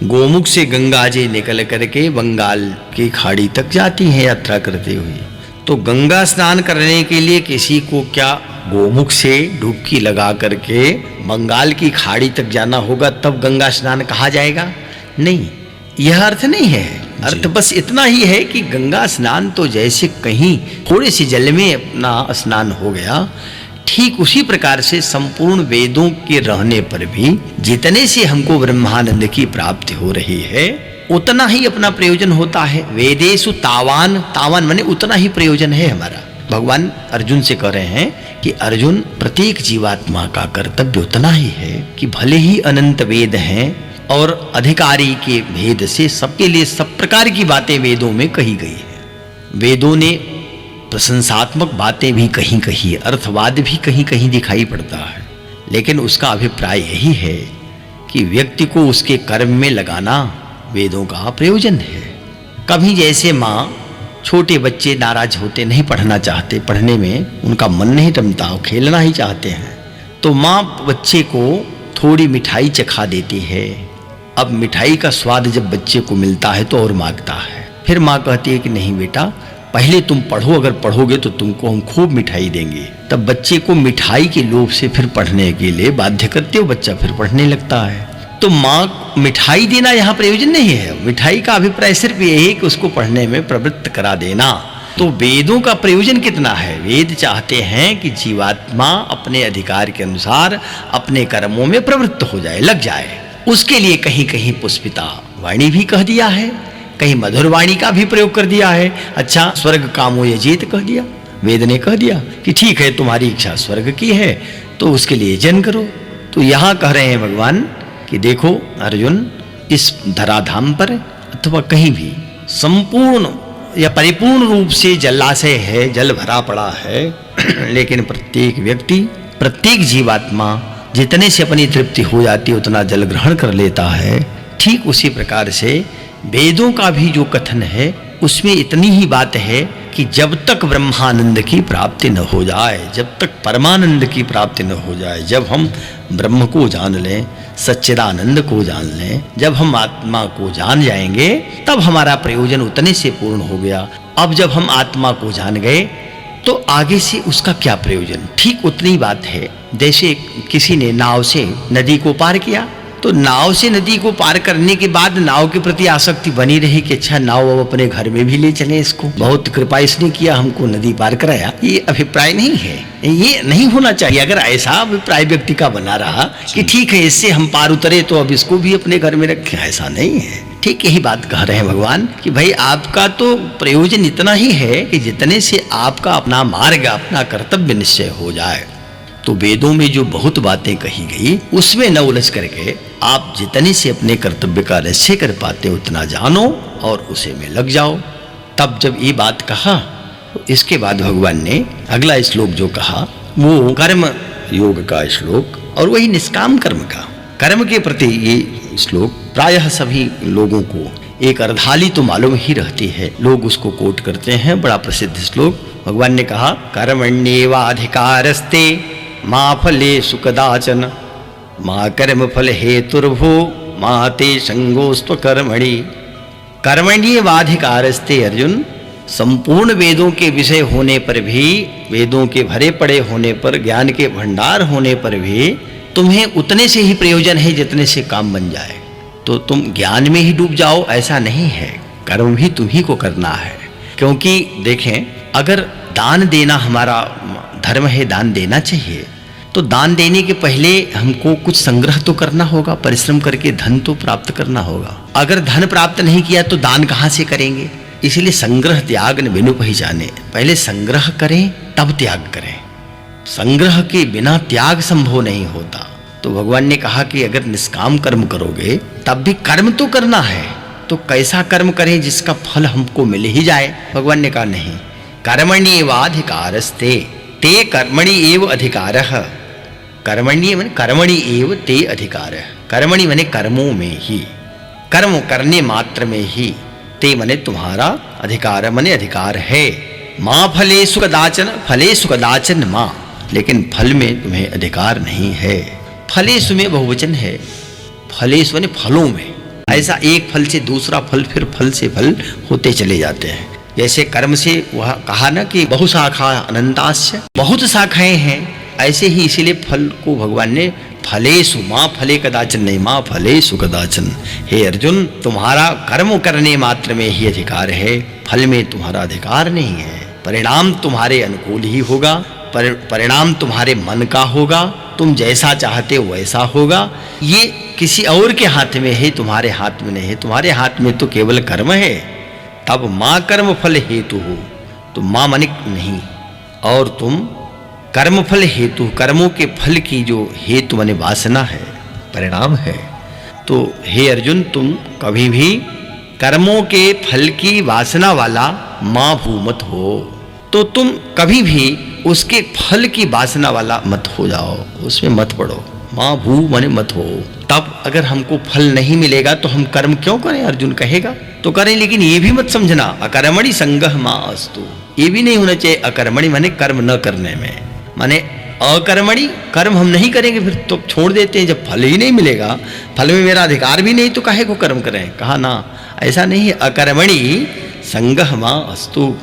गोमुख से गंगा जी निकल करके बंगाल की खाड़ी तक जाती हैं यात्रा करते हुए। तो गंगा स्नान करने के लिए किसी को क्या गोमुख से डुबकी लगा करके बंगाल की खाड़ी तक जाना होगा तब गंगा स्नान कहा जाएगा? नहीं, यह अर्थ नहीं है। अर्थ बस इतना ही है कि गंगा स्नान तो जैसे कहीं थोड़े से जल में अपना स्नान हो गया, ठीक उसी प्रकार से संपूर्ण वेदों के रहने पर भी जितने से हमको ब्रह्मानंद की प्राप्ति हो रही है उतना ही अपना प्रयोजन होता है। वेदेषु तावान, तावान माने उतना ही प्रयोजन है हमारा। भगवान अर्जुन से कह रहे हैं कि अर्जुन, प्रत्येक जीवात्मा का कर्तव्य उतना ही है कि भले ही अनंत वेद हैं और अधिकारी के भेद से सबके लिए सब प्रकार की बातें वेदों में कही गई है। वेदों ने प्रशंसात्मक बातें भी कहीं कही, अर्थवाद भी कहीं कहीं दिखाई पड़ता है, लेकिन उसका अभिप्राय यही है कि व्यक्ति को उसके कर्म में लगाना वेदों का प्रयोजन है। कभी जैसे माँ, छोटे बच्चे नाराज होते, नहीं पढ़ना चाहते, पढ़ने में उनका मन नहीं रमता, खेलना ही चाहते हैं, तो माँ बच्चे को थोड़ी मिठाई चखा देती है। अब मिठाई का स्वाद जब बच्चे को मिलता है तो और मांगता है। फिर माँ कहती है कि नहीं बेटा, पहले तुम पढ़ो, अगर पढ़ोगे तो तुमको हम खूब मिठाई देंगे। तब बच्चे को मिठाई के लोभ से फिर पढ़ने के लिए बाध्य करते हो, बच्चा फिर पढ़ने लगता है। तो माँ मिठाई देना यहाँ प्रयोजन नहीं है। मिठाई का अभिप्राय सिर्फ यही है कि उसको पढ़ने में प्रवृत्त करा देना। तो वेदों का प्रयोजन कितना है? वेद चाहते हैं कि जीवात्मा अपने अधिकार के अनुसार अपने कर्मों में प्रवृत्त हो जाए, लग जाए। उसके लिए कहीं कहीं पुष्पिता वाणी भी कह दिया है, कहीं मधुर वाणी का भी प्रयोग कर दिया है। अच्छा, स्वर्ग कामो यजेत कह दिया, वेद ने कह दिया कि ठीक है तुम्हारी इच्छा स्वर्ग की है तो उसके लिए यजन करो। तो यहाँ कह रहे हैं भगवान कि देखो अर्जुन, इस धराधाम पर अथवा कहीं भी संपूर्ण या परिपूर्ण रूप से जलाशय है, जल भरा पड़ा है, लेकिन प्रत्येक व्यक्ति, प्रत्येक जीवात्मा जितने से अपनी तृप्ति हो जाती है उतना जल ग्रहण कर लेता है। ठीक उसी प्रकार से वेदों का भी जो कथन है उसमें इतनी ही बात है कि जब तक ब्रह्मानंद की प्राप्ति न हो जाए, जब तक परमानंद की प्राप्ति न हो जाए, जब हम ब्रह्म को जान लें, सच्चिदानंद को जान लें, जब हम आत्मा को जान जाएंगे तब हमारा प्रयोजन उतने से पूर्ण हो गया। अब जब हम आत्मा को जान गए तो आगे से उसका क्या प्रयोजन? ठीक उतनी बात है जैसे किसी ने नाव से नदी को पार किया, तो नाव से नदी को पार करने के बाद नाव के प्रति आसक्ति बनी रही कि अच्छा नाव अब अपने घर में भी ले चले, इसको बहुत कृपा इसने किया, हमको नदी पार कराया। ये अभिप्राय नहीं है, ये नहीं होना चाहिए। अगर ऐसा अभिप्राय व्यक्ति का बना रहा कि ठीक है इससे हम पार उतरे तो अब इसको भी अपने घर में रखें, ऐसा नहीं है। ठीक यही बात कह रहे हैं भगवान कि भाई आपका तो प्रयोजन इतना ही है कि जितने से आपका अपना मार्ग, अपना कर्तव्य निश्चय हो जाए। तो वेदों में जो बहुत बातें कही गई उसमें न उलझ करके आप जितने से अपने कर्तव्य का निश्चय कर पाते उतना जानो और उसे में लग जाओ। तब जब ये बात कहा तो इसके बाद भगवान ने अगला श्लोक जो कहा वो कर्म योग का श्लोक और वही निष्काम कर्म का। कर्म के प्रति ये श्लोक प्रायः सभी लोगों को एक अर्धाली तो मालूम ही रहती है, लोग उसको कोट करते हैं, बड़ा प्रसिद्ध श्लोक। भगवान ने कहा कर्मण्येवाधिकारस्ते मा फलेषु कदाचन मा कर्म फल हेतुर्भो मा ते संगोस्त्व कर्मणि। कर्मण्येवाधिकारस्ते अर्जुन, संपूर्ण वेदों के विषय होने पर भी, वेदों के भरे पड़े होने पर, ज्ञान के भंडार होने पर भी तुम्हें उतने से ही प्रयोजन है जितने से काम बन जाए। तो तुम ज्ञान में ही डूब जाओ ऐसा नहीं है, कर्म भी तुम्ही को करना है। क्योंकि देखें अगर दान देना हमारा धर्म है, दान देना चाहिए, तो दान देने के पहले हमको कुछ संग्रह तो करना होगा, परिश्रम करके धन तो प्राप्त करना होगा। अगर धन प्राप्त नहीं किया तो दान कहाँ से करेंगे? इसलिए संग्रह त्याग न बिनु पहचाने, पहले संग्रह करें तब त्याग करें। संग्रह के बिना त्याग संभव नहीं होता। तो भगवान ने कहा कि अगर निष्काम कर्म करोगे तब भी कर्म तो करना है, तो कैसा कर्म करें जिसका फल हमको मिल ही जाए? भगवान ने कहा नहीं, कर्मण्येवाधिकारस्ते ते कर्मणि एव अधिकारः। कर्मणि माने कर्मणि एव ते अधिकारः। कर्मणि माने कर्मों में ही, कर्म करने मात्र में ही, ते माने तुम्हारा अधिकार माने अधिकार है। माँ फलेषु कदाचन, फलेषु कदाचन माँ, लेकिन फल में तुम्हें अधिकार नहीं है। फलेषु में बहुवचन है, फलेषु माने फलों में। ऐसा एक फल से दूसरा फल, फिर फल से फल होते चले जाते हैं। जैसे कर्म से वह कहा ना कि बहुशाखा अनंतास्य, बहुत शाखाएं हैं, ऐसे ही इसीलिए फल को भगवान ने फलेषु, माँ फले कदाचन नहीं, माँ फलेषु कदाचन। हे अर्जुन, तुम्हारा कर्म करने मात्र में ही अधिकार है, फल में तुम्हारा अधिकार नहीं है। परिणाम तुम्हारे अनुकूल ही होगा, परिणाम तुम्हारे मन का होगा, तुम जैसा चाहते हो वैसा होगा। ये किसी और के हाथ में है, तुम्हारे हाथ में नहीं है। तुम्हारे हाथ में तो केवल कर्म है। तब माँ कर्म फल हेतु हो, तो माँ माने नहीं, और तुम कर्म फल हेतु, कर्मों के फल की जो हेतु माने वासना है, परिणाम है। तो हे अर्जुन, तुम कभी भी कर्मों के फल की वासना वाला माँ भू मत हो। तो तुम कभी भी उसके फल की वासना वाला मत हो जाओ, उसमें मत पड़ो। माँ भू माने मत हो। तब अगर हमको फल नहीं मिलेगा तो हम कर्म क्यों करें? अर्जुन कहेगा तो करें, लेकिन ये भी मत समझना अकर्मणि संगः माँ अस्तु। ये भी नहीं होना चाहिए अकर्मणि माने कर्म न करने में, माने अकर्मणि, कर्म हम नहीं करेंगे फिर तो छोड़ देते हैं। जब फल ही नहीं मिलेगा, फल में मेरा अधिकार भी नहीं, तो काहे को कर्म करें? कहा ना, ऐसा नहीं है। अकर्मणि संगः माँ अस्तु,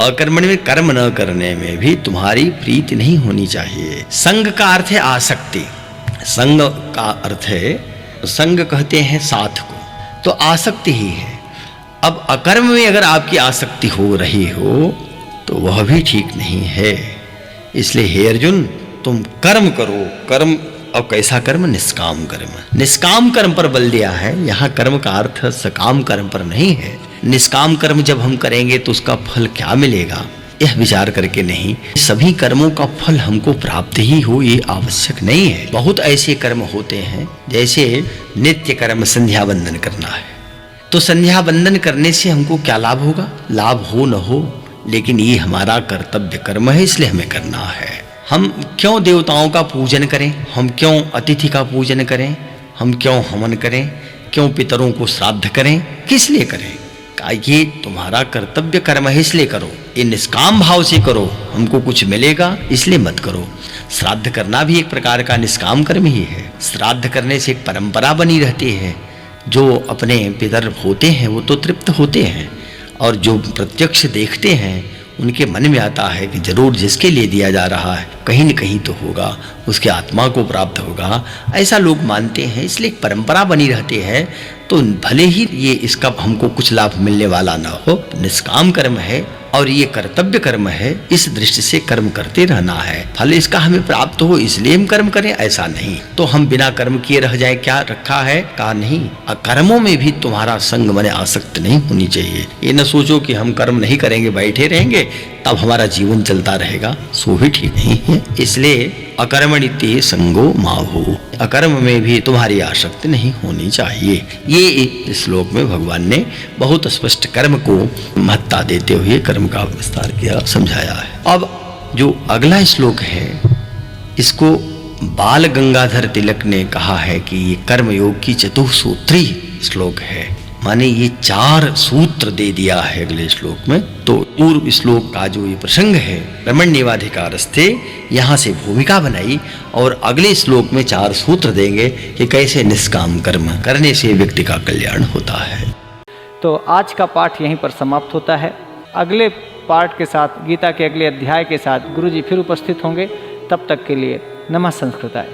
अकर्मणि में कर्म न करने में भी तुम्हारी प्रीति नहीं होनी चाहिए। संग का अर्थ है आसक्ति, संग का अर्थ है, संग कहते हैं साथ को, तो आसक्ति ही है। अब अकर्म में अगर आपकी आसक्ति हो रही हो तो वह भी ठीक नहीं है। इसलिए हे अर्जुन, तुम कर्म करो। कर्म, अब कैसा कर्म? निष्काम कर्म। निष्काम कर्म पर बल दिया है यहाँ। कर्म का अर्थ सकाम कर्म पर नहीं है। निष्काम कर्म जब हम करेंगे तो उसका फल क्या मिलेगा, यह विचार करके नहीं। सभी कर्मों का फल हमको प्राप्त ही हो ये आवश्यक नहीं है। बहुत ऐसे कर्म होते हैं, जैसे नित्य कर्म संध्या वंदन करना है, तो संध्या वंदन करने से हमको क्या लाभ होगा? लाभ हो न हो, लेकिन ये हमारा कर्तव्य कर्म है, इसलिए हमें करना है। हम क्यों देवताओं का पूजन करें? हम क्यों अतिथि का पूजन करें? हम क्यों हवन करें? क्यों पितरों को श्राद्ध करें? किस लिए करें? ये तुम्हारा कर्तव्य कर्म है इसलिए करो, ये निष्काम भाव से करो, हमको कुछ मिलेगा इसलिए मत करो। श्राद्ध करना भी एक प्रकार का निष्काम कर्म ही है। श्राद्ध करने से एक परंपरा बनी रहती है। जो अपने पितर होते हैं वो तो तृप्त होते हैं, और जो प्रत्यक्ष देखते हैं उनके मन में आता है कि जरूर जिसके लिए दिया जा रहा है कहीं न कहीं तो होगा, उसके आत्मा को प्राप्त होगा, ऐसा लोग मानते हैं। इसलिए एक परंपरा बनी रहती है। तो भले ही ये इसका हमको कुछ लाभ मिलने वाला ना हो, निष्काम कर्म है और ये कर्तव्य कर्म है, इस दृष्टि से कर्म करते रहना है। फल इसका हमें प्राप्त हो इसलिए हम कर्म करें, ऐसा नहीं। तो हम बिना कर्म किए रह जाए, क्या रखा है? कहा नहीं। कर्मों में भी तुम्हारा संग माने आसक्त नहीं होनी चाहिए। ये न सोचो कि हम कर्म नहीं करेंगे, बैठे रहेंगे, तब हमारा जीवन चलता रहेगा, सो भी ठीक नहीं है। इसलिए अकर्मणिते संगो माहु, अकर्म में भी तुम्हारी आसक्ति नहीं होनी चाहिए। ये इस श्लोक में भगवान ने बहुत स्पष्ट कर्म को महत्ता देते हुए कर्म का विस्तार किया, समझाया है। अब जो अगला श्लोक है इसको बाल गंगाधर तिलक ने कहा है कि ये कर्मयोग की चतुसूत्री श्लोक है, माने ये 4 सूत्र दे दिया है अगले श्लोक में। तो पूर्व श्लोक का जो ये प्रसंग है कर्मण्येवाधिकारस्थे, यहाँ से भूमिका बनाई और अगले श्लोक में 4 सूत्र देंगे कि कैसे निष्काम कर्म करने से व्यक्ति का कल्याण होता है। तो आज का पाठ यहीं पर समाप्त होता है। अगले पाठ के साथ, गीता के अगले अध्याय के साथ गुरुजी फिर उपस्थित होंगे। तब तक के लिए नमः संस्कृताय।